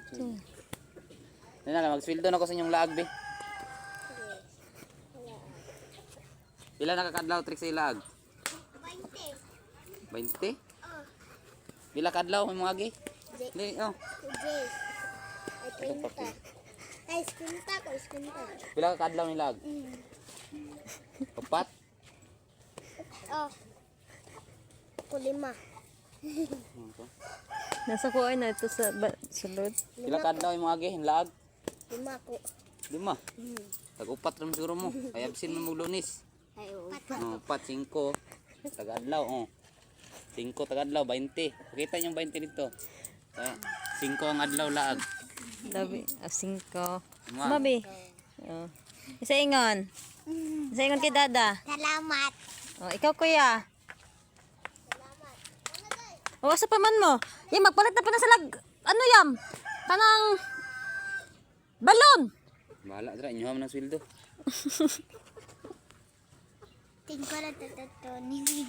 sweldo. Na magsweldo na ko sa inyong laag be. Pila nakakadlaw trick sa ilag? 20. 20? Oh. Pila kadlaw mo agi? Di, oh. Ay, 30. Ay, iskinta ko, iskinta. Pila ka kadlaw ni lag? Upat? Oh. Ako 5. Nasa ko ay na ito sa sulod. Pila kadlaw mo agi hin lag? 5 ko. 5. Tag-upat ram siguro mo. Kay absin mo Lunes. Ay, Oh, 4 5 tagadlaw oh. 5 tagadlaw 20. Pakita yung 20 dito. 5 ang adlaw laag. Labi, 5. Mga. Mabi. Oh. Isa ingon. Isa ingon kay Dada. Salamat. Oh, ikaw kuya. O, asa pa man mo? Yung magpalit na pa na sa lag... Ano yam? Kanang... Balon! Bahala dra inyo man ang sweldo. Tingko na tatato ni